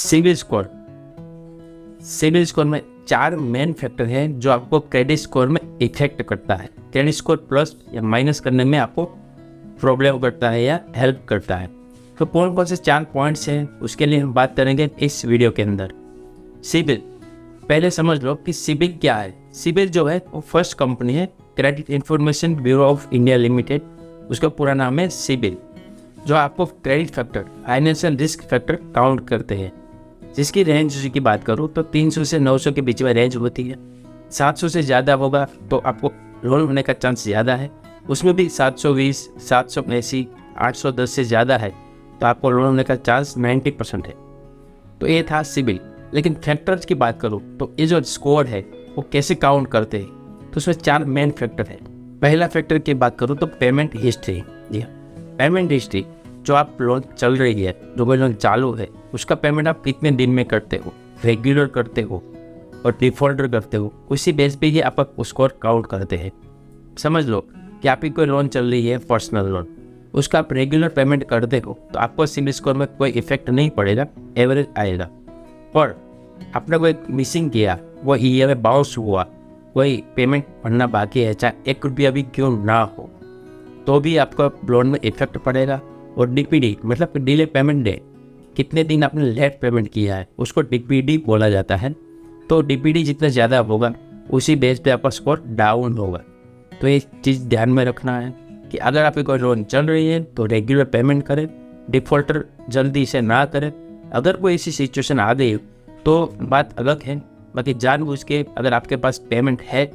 CIBIL score. CIBIL score में 4 main factor हैं जो आपको क्रेडिट स्कोर में इफेक्ट करता है। क्रेडिट स्कोर प्लस या माइनस करने में आपको प्रॉब्लम करता है या हेल्प करता है। तो कौन कौन से 4 पॉइंट्स हैं उसके लिए हम बात करेंगे इस वीडियो के अंदर। सिबिल, पहले समझ लो कि सिबिल क्या है। सिबिल जो है वो फर्स्ट कंपनी है, credit information bureau of India limited, उसका पूरा नाम है सिबिल, जो आपको credit factor, financial risk factor count करते हैं। जिसकी रेंज की बात करूँ तो 300 से 900 के बीच में रेंज होती है। 700 से ज़्यादा होगा तो आपको लोन होने का चांस ज़्यादा है। उसमें भी 720, 780, 810 से ज़्यादा है तो आपको लोन होने का चांस 90% है। तो ये था सिबिल। लेकिन फैक्टर्स की बात करूँ तो ये जो स्कोर है वो कैसे काउंट करते हैं, तो उसमें 4 मेन फैक्टर है। पहला फैक्टर की बात करूँ तो पेमेंट हिस्ट्री। जी हाँ, पेमेंट हिस्ट्री, जो आप लोन चल रही है, जो कोई लोन चालू है, उसका पेमेंट आप कितने दिन में करते हो, रेगुलर करते हो और डिफॉल्टर करते हो, उसी बेस पे ही आप स्कोर काउंट करते हैं। समझ लो कि आपकी कोई लोन चल रही है, पर्सनल लोन, उसका आप रेगुलर पेमेंट करते हो तो आपको सिबिल स्कोर में कोई इफेक्ट नहीं पड़ेगा, एवरेज आएगा। और आपने कोई मिसिंग किया, वो EMI बाउंस हुआ, कोई पेमेंट भरना बाकी है, चाहे 1 रुपया भी क्यों ना हो, तो भी आपका लोन में इफेक्ट पड़ेगा। और DPD मतलब डिले पेमेंट डे, कितने दिन आपने लेट पेमेंट किया है, उसको DPD बोला जाता है। तो DPD जितना ज़्यादा होगा उसी बेस पे आपका स्कोर डाउन होगा। तो ये चीज़ ध्यान में रखना है कि अगर आपकी कोई लोन चल रही है तो रेगुलर पेमेंट करें, डिफॉल्टर जल्दी से ना करें। अगर कोई ऐसी सिचुएशन आ गई तो बात अलग है, बाकी जानबूझ के अगर आपके पास पेमेंट है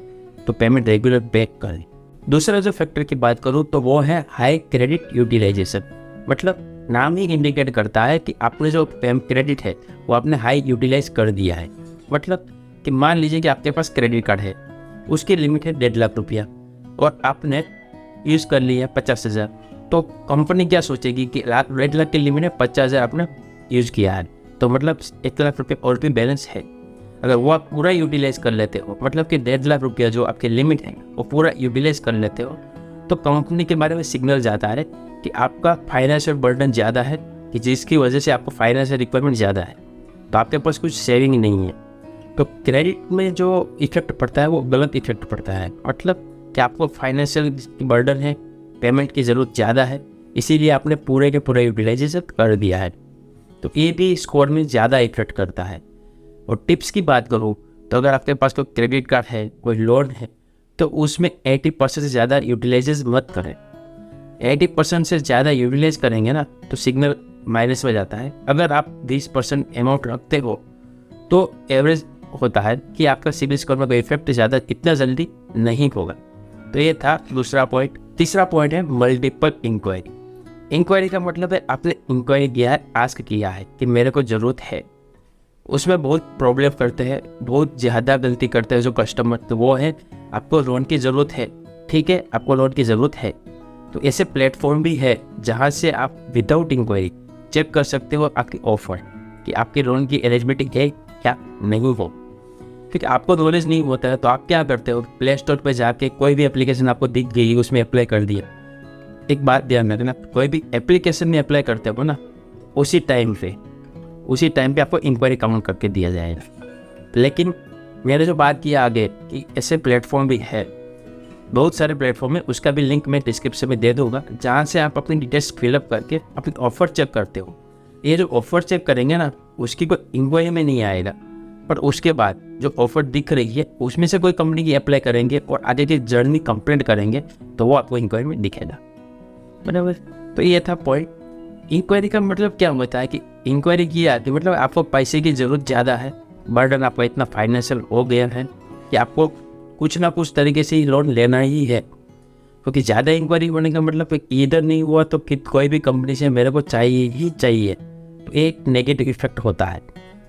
तो पेमेंट रेगुलर पे करें। दूसरा जो फैक्टर की बात करूँ तो वो है हाई क्रेडिट यूटिलाइजेशन। मतलब नाम ही इंडिकेट करता है कि आपने जो क्रेडिट है वो आपने हाई यूटिलाइज कर दिया है। मतलब कि मान लीजिए कि आपके पास क्रेडिट कार्ड है, उसकी लिमिट है 1.5 लाख रुपया और आपने यूज़ कर लिया 50,000, तो कंपनी क्या सोचेगी कि 1.5 लाख की लिमिट है, 50,000 आपने यूज़ किया है, तो मतलब 1 लाख रुपये और भी बैलेंस है। अगर वो आप पूरा यूटिलाइज कर लेते हो, मतलब कि 1.5 लाख रुपया जो आपकी लिमिट है वो पूरा यूटिलाइज कर लेते हो, तो कंपनी के बारे में सिग्नल जाता है कि आपका फाइनेंशियल बर्डन ज़्यादा है, कि जिसकी वजह से आपको फाइनेंशियल रिक्वायरमेंट ज़्यादा है, तो आपके पास कुछ सेविंग नहीं है। तो क्रेडिट में जो इफेक्ट पड़ता है वो गलत इफेक्ट पड़ता है। मतलब कि आपको फाइनेंशियल बर्डन है, पेमेंट की ज़रूरत ज़्यादा है, इसीलिए आपने पूरे के पूरे यूटिलाइजेशन कर दिया है, तो ये भी स्कोर में ज़्यादा इफेक्ट करता है। और टिप्स की बात करूँ तो अगर आपके पास कोई क्रेडिट कार्ड है, कोई लोन है, तो उसमें 80% से ज़्यादा यूटिलाइज मत करें। 80% से ज़्यादा यूटिलाइज करेंगे ना तो सिग्नल माइनस में जाता है। अगर आप 20% अमाउंट रखते हो तो एवरेज होता है कि आपका सिबिल स्कोर में कोई इफेक्ट ज़्यादा इतना जल्दी नहीं होगा। तो ये था दूसरा पॉइंट। तीसरा पॉइंट है मल्टीपल इंक्वायरी। इंक्वायरी का मतलब है आपने इंक्वायरी किया है, आस्क किया है कि मेरे को ज़रूरत है। उसमें बहुत प्रॉब्लम करते हैं, बहुत ज़्यादा गलती करते हैं जो कस्टमर, तो वो है आपको लोन की ज़रूरत है, ठीक है, आपको लोन की ज़रूरत है, तो ऐसे प्लेटफॉर्म भी है जहाँ से आप विदाउट इंक्वायरी चेक कर सकते हो आपकी ऑफर कि आपके लोन की एलिजिबिलिटी है क्या नहीं हो। क्योंकि आपको नॉलेज नहीं होता है तो आप क्या करते हो, प्ले स्टोर पर जाके कोई भी एप्लीकेशन आपको दिख गई, उसमें अप्लाई कर दिया। एक बात ध्यान रखना, कोई भी एप्लीकेशन में अप्लाई करते हो ना, उसी टाइम पे आपको इंक्वायरी काउंट करके दिया जाएगा। लेकिन मैंने जो बात किया आगे कि ऐसे प्लेटफॉर्म भी है, बहुत सारे प्लेटफॉर्म है, उसका भी लिंक मैं डिस्क्रिप्शन में दे दूंगा, जहाँ से आप अपनी डिटेल्स फिलअप करके अपनी ऑफर चेक करते हो। ये जो ऑफर चेक करेंगे ना, उसकी कोई इंक्वायरी में नहीं आएगा, पर उसके बाद जो ऑफर दिख रही है उसमें से कोई कंपनी की अप्लाई करेंगे और आगे की जर्नी कंप्लीट करेंगे तो वो आपको इंक्वायरी में दिखेगा। बराबर। तो ये था पॉइंट। इंक्वायरी का मतलब क्या होता है कि इंक्वायरी किया तो मतलब आपको पैसे की ज़रूरत ज़्यादा है, बर्डन आपका इतना फाइनेंशियल हो गया है कि आपको कुछ ना कुछ तरीके से ही लोन लेना ही है। क्योंकि ज़्यादा इंक्वायरी होने का मतलब इधर नहीं हुआ तो फिर कोई भी कंपनी से मेरे को चाहिए ही चाहिए, तो एक नेगेटिव इफेक्ट होता है।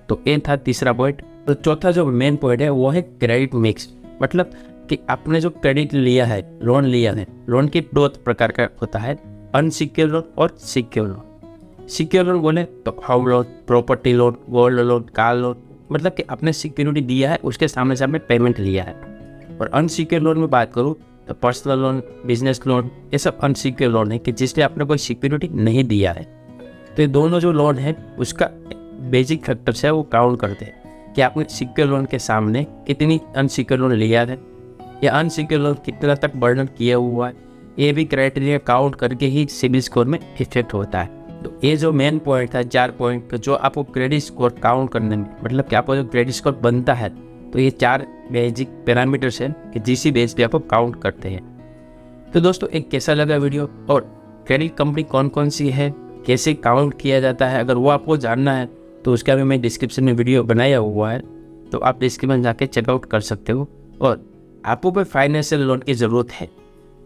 तो ये था तीसरा पॉइंट। तो चौथा जो मेन पॉइंट है वो है क्रेडिट मिक्स। मतलब कि आपने जो क्रेडिट लिया है, लोन लिया है, लोन के 2 प्रकार का होता है, अनसिक्योर लोन और सिक्योर लोन। सिक्योर लोन बोले तो house loan, property loan, gold loan, car loan, मतलब कि आपने सिक्योरिटी दिया है, उसके सामने से आपने पेमेंट लिया है। और अनसिक्योर लोन में बात करूँ तो पर्सनल लोन, बिजनेस लोन, ये सब अनसिक्योर लोन है कि जिसमें आपने कोई सिक्योरिटी नहीं दिया है। तो ये दोनों जो लोन है उसका बेसिक फैक्टर्स है वो काउंट करते हैं कि आपने सिक्योर लोन के सामने कितनी अनसिक्योर लोन लिया है या अनसिक्योर लोन कितना तक बर्डन किया हुआ है। ये भी क्राइटेरिया काउंट करके ही सिबिल स्कोर में इफेक्ट होता है। तो ये जो मेन पॉइंट था 4 पॉइंट का जो आपको क्रेडिट स्कोर काउंट करने में, मतलब कि आपको जो क्रेडिट स्कोर बनता है, तो ये 4 बेसिक पैरामीटर्स हैं कि जिसी बेस पे आपको काउंट करते हैं। तो दोस्तों एक कैसा लगा वीडियो और क्रेडिट कंपनी कौन कौन सी है, कैसे काउंट किया जाता है, अगर वो आपको जानना है तो उसका भी मैं डिस्क्रिप्शन में वीडियो बनाया हुआ है, तो आप डिस्क्रिप्शन जाके चेकआउट कर सकते हो। और आपको कोई फाइनेंशियल लोन की ज़रूरत है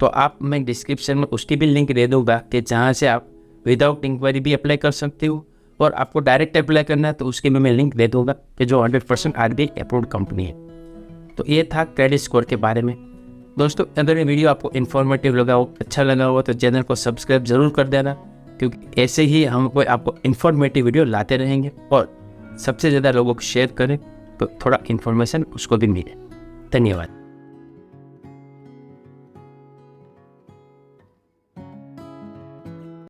तो आप मैं डिस्क्रिप्शन में उसकी भी लिंक दे दूँगा कि जहाँ से आप विदाउट इंक्वायरी भी अप्लाई कर सकते हो, और आपको डायरेक्ट अप्लाई करना है तो उसके भी मैं लिंक दे दूँगा कि जो 100% RBI अप्रूव्ड कंपनी है। तो ये था क्रेडिट स्कोर के बारे में। दोस्तों अगर ये वीडियो आपको इन्फॉर्मेटिव लगा हो, अच्छा लगा हो, तो चैनल को सब्सक्राइब ज़रूर कर देना, क्योंकि ऐसे ही हम कोई आपको इन्फॉर्मेटिव वीडियो लाते रहेंगे। और सबसे ज़्यादा लोगों को शेयर करें तो थोड़ा इन्फॉर्मेशन उसको भी मिले। धन्यवाद।